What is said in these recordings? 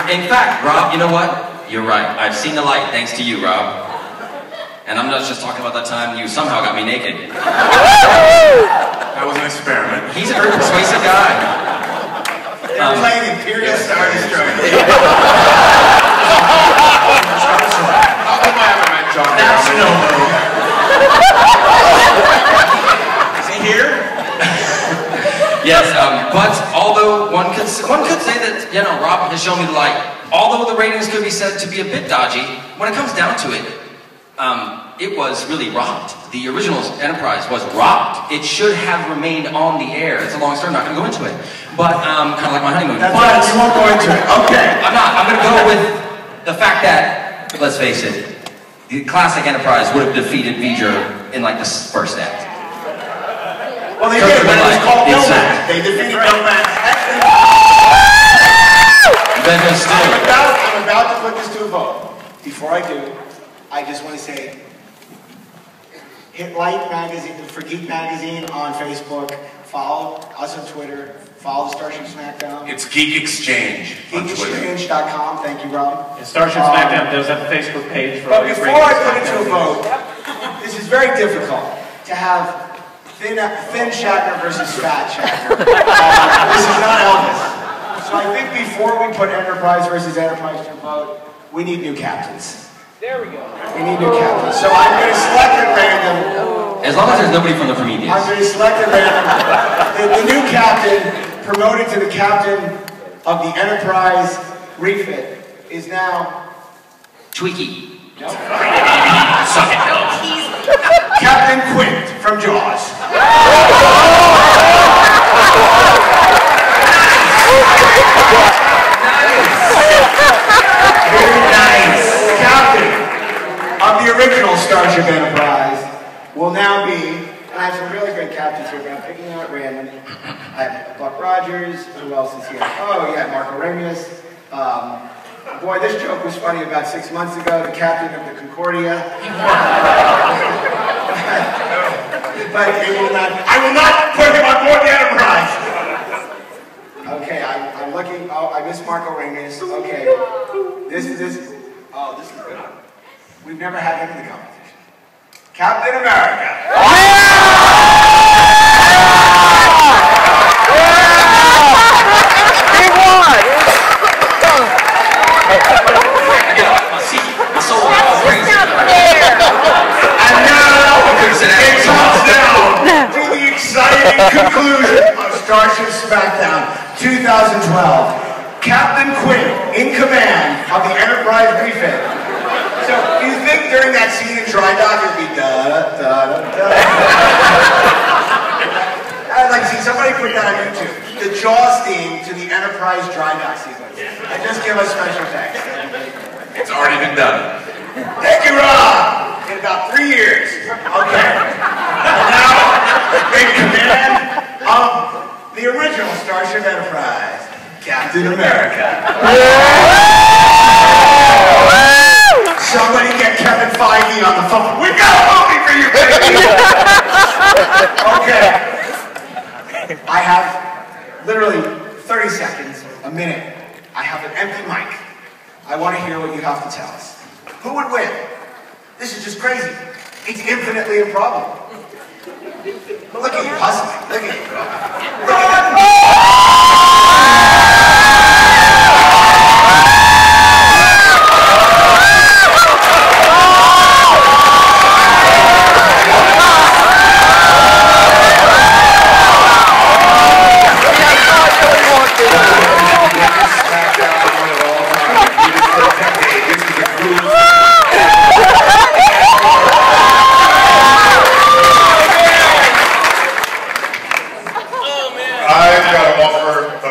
In fact, Rob, you know what? You're right. I've seen the light, thanks to you, Rob. And I'm not just talking about that time you somehow got me naked. That was an experiment. He's a very persuasive guy. They're playing Imperial Star Destroyer. How come I haven't met John? That's no move. Is he here? Yes, but although one could say that, you know, Rob has shown me the light. Although the ratings could be said to be a bit dodgy, when it comes down to it, it was really rocked. The original Enterprise was rocked. It should have remained on the air. It's a long story, I'm not going to go into it. But, kind of like my honeymoon. That's right, you won't go into it. Okay. I'm not. I'm going to go with the fact that, let's face it, the classic Enterprise would have defeated V'ger in like the first act. Well, they did, but it was called Nomad. They defeated Nomad. I'm about to put this to a vote. Before I do, I just want to say, hit like magazine for Geek Magazine on Facebook, follow us on Twitter, follow the Starship Smackdown. It's Geek Exchange on Twitter. GeekExchange.com, thank you, Rob. And Starship Smackdown does have a Facebook page for But before I put it to a vote, this is very difficult to have thin Shatner versus fat Shatner. This is not Elvis. So I think before we put Enterprise versus Enterprise to a vote, we need new captains. There we go. We need new captains. So I'm going to select at random. As long as there's nobody from the Prometheus. I'm going to select at random. The new captain, promoted to the captain of the Enterprise refit, is now Tweaky. no. Suck it, no. Captain Quint from Jaws. Very nice. Captain of the original Starship Enterprise will now be, and I have some really great captains here, but I'm picking out at random. I have Buck Rogers. Who else is here? Oh, yeah, Mark Aurelius. Boy, this joke was funny about 6 months ago. The captain of the Concordia. But I will not put him on board the Enterprise. Okay, I'm looking. Oh, I missed Mark Aurelius. Okay, this is good. We've never had him in the competition. Captain America. He won! And now it comes down to the exciting conclusion of Starship Smackdown 2012. Captain Quinn in command of the Enterprise refit. So, do you think during that scene in Dry Dock it would be da-da-da-da-da? I'd like to see somebody put that on YouTube. The Jaws theme to the Enterprise Dry Dock sequence. And just give us special thanks. It's already been done. Thank you, Rob! In about 3 years. Okay. And now, in command of the original Starship Enterprise, Captain America. Somebody get Kevin Feige on the phone. We've got a movie for you, baby! Okay. I have literally 30 seconds, a minute. I have an empty mic. I want to hear what you have to tell us. Who would win? This is just crazy. It's infinitely improbable. Look at you hustling. Look at you. Look at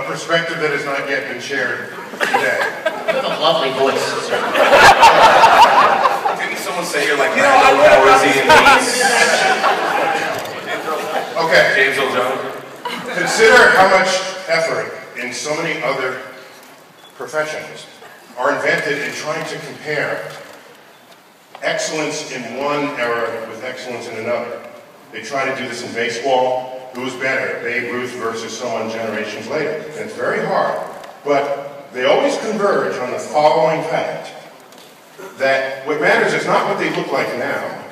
perspective that has not yet been shared today. You have a lovely voice, sir. Didn't someone say you're like Okay. James Earl Jones? Consider how much effort in so many other professions are invented in trying to compare excellence in one era with excellence in another. They try to do this in baseball. Who's better, Babe Ruth versus someone generations later? And it's very hard. But they always converge on the following fact, that what matters is not what they look like now,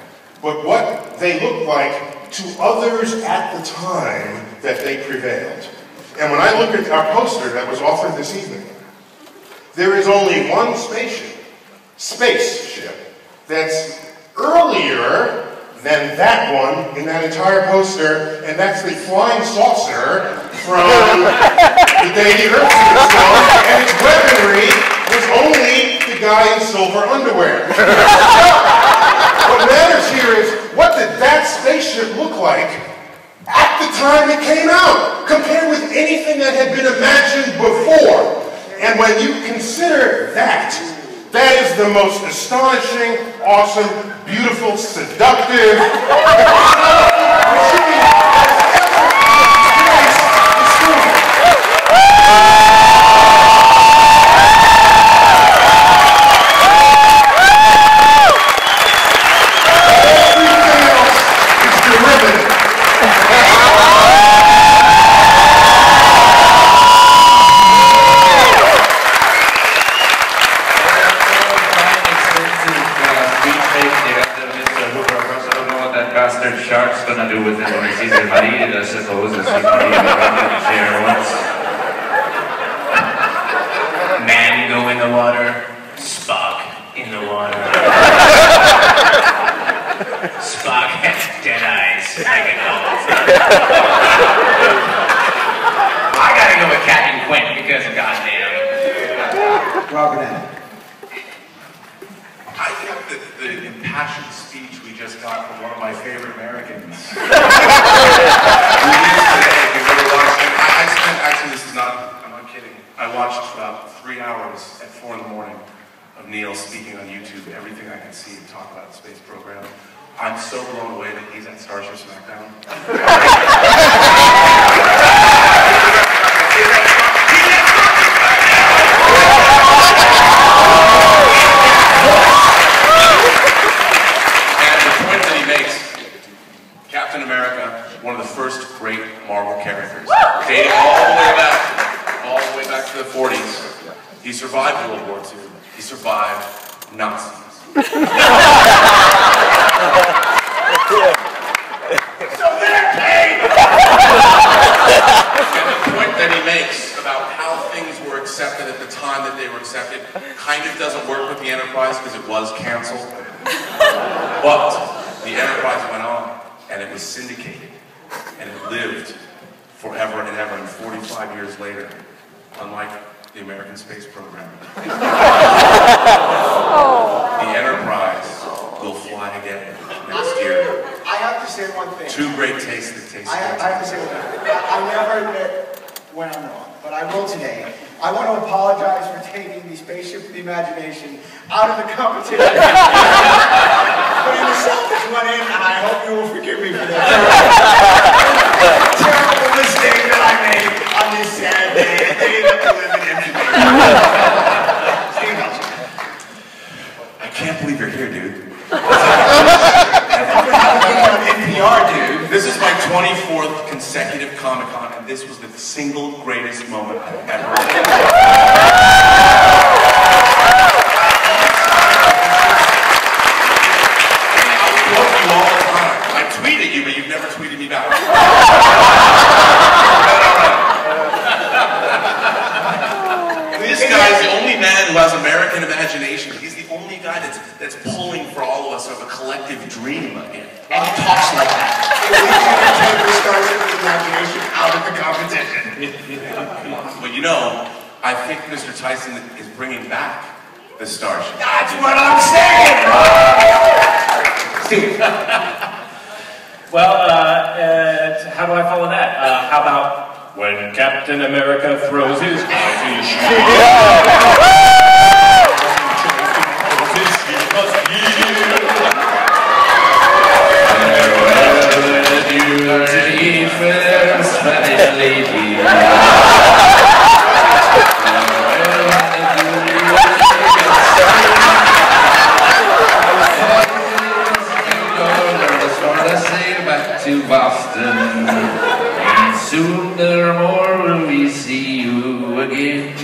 but what they look like to others at the time that they prevailed. And when I look at our poster that was offered this evening, there is only one spaceship that's earlier than that one in that entire poster, and that's the flying saucer from the day the Earth stood still, and its weaponry was only the guy in silver underwear. What matters here is, what did that spaceship look like at the time it came out, compared with anything that had been imagined before? And when you consider that, that is the most astonishing, awesome, beautiful, seductive, shark's gonna do with it when he sees it marine, I suppose, as he marine around in the chair once. Man go in the water, Spock in the water. Spock has dead eyes, I can call it. I gotta go with Captain Quint because of goddamn. Robert Allen. I think that the impassioned speech we just got from one of my favorite Americans. Actually, this is not, I'm not kidding. I watched about 3 hours at 4 in the morning of Neil speaking on YouTube, everything I could see and talk about the space program. I'm so blown away that he's at Starship Smackdown. Captain America, one of the first great Marvel characters. Dating all the way back to the 40s. He survived World War II. He survived Nazis. So they're paid! And the point that he makes about how things were accepted at the time that they were accepted kind of doesn't work with the Enterprise because it was canceled. But the Enterprise went on. And it was syndicated, and it lived forever and ever, and 45 years later, unlike the American space program. The Enterprise will fly again next year. I have to say one thing. Two great tastes that taste I have to say one thing. I never admit when I'm wrong, but I will today. I want to apologize for taking the Spaceship of the Imagination out of the competition. Putting the selfish one in, and I hope you will forgive me for that. Terrible mistake that I made on this sad day, a day that we live in infamy. Steve Belcher. I can't believe you're here, dude. NPR, dude. This is my 24th consecutive Comic-Con, and this was the single greatest moment I've ever lived. I tweeted you, but you've never tweeted me back. This guy's the only man who has American imagination. He's the only guy that's pulling for all of us of a collective dream again. And he talks like that. Take the Starship of the Imagination out of the competition. Well, you know, I think Mr. Tyson is bringing back the Starship. That's what I'm saying, bro! Steve. Well, how do I follow that? How about when Captain America throws his mighty Spanish lady. To Boston, and sooner or more will we see you again.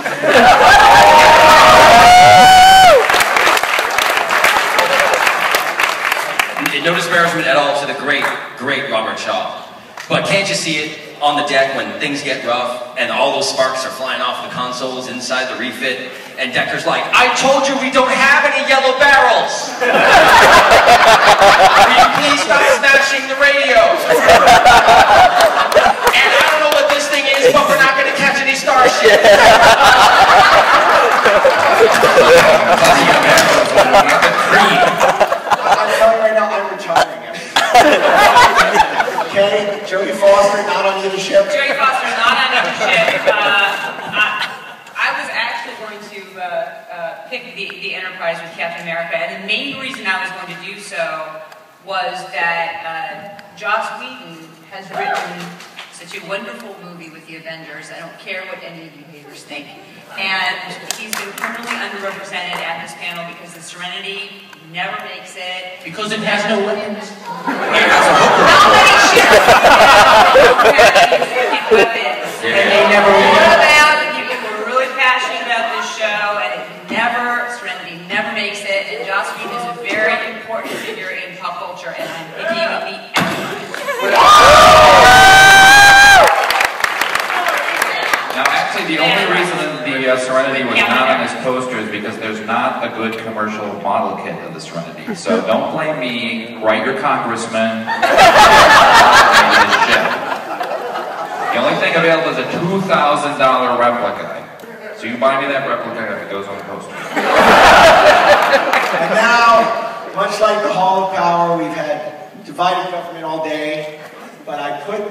But can't you see it on the deck when things get rough and all those sparks are flying off the consoles inside the refit? And Decker's like, I told you we don't have any yellow barrels! Will you please stop smashing the radio? And I don't know what this thing is, but we're not going to catch any Starship. I'm telling you right now, I'm retiring. Okay, Jodie Foster, not on either ship. Jodie Foster, not on either ship. I was actually going to pick the Enterprise with Captain America, and the main reason I was going to do so was that Joss Whedon has written such a wonderful movie with the Avengers. I don't care what any of you haters think. And he's been permanently underrepresented at this panel because the Serenity never makes it. Because it has no weapons. How many ships have weapons? And they never All win. about people who are really passionate about this show, and Serenity never makes it. And Joss Whedon is a very important figure in pop culture, and I'm picking the Now, actually, the only reason the Serenity was not on this poster is because there's not a good commercial model kit of the Serenity. So don't blame me. Write your congressman. The only thing available is a $2,000 replica. So you buy me that replica if it goes on the poster. And now, much like the Hall of Power, we've had divided government all day, but I put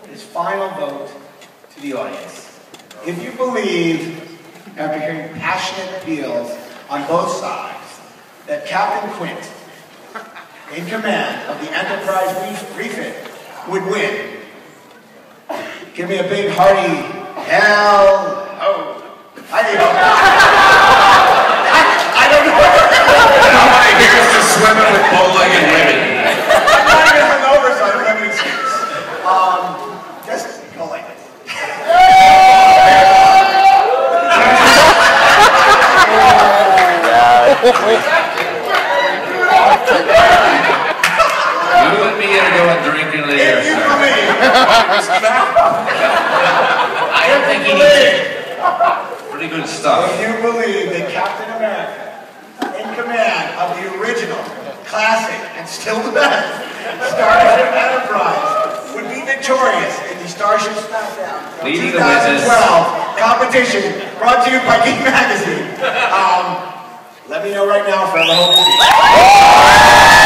this final vote to the audience. If you believe, after hearing passionate appeals on both sides, that Captain Quint, in command of the Enterprise refit, would win, give me a big hearty hell ho. I don't know. Nobody here is just swimming with bow-legged women. I'm not even hungover, so I don't have an excuse. Just go like this. You and me are going drinking later, If you sir. believe, I don't think he needs it. Pretty good stuff. if you believe that Captain America, in command of the original, classic, and still the best, Starship Enterprise, would be victorious in the Starship Smackdown Leading the witness. 2012 competition brought to you by Geek Magazine. Let me know right now for the whole movie.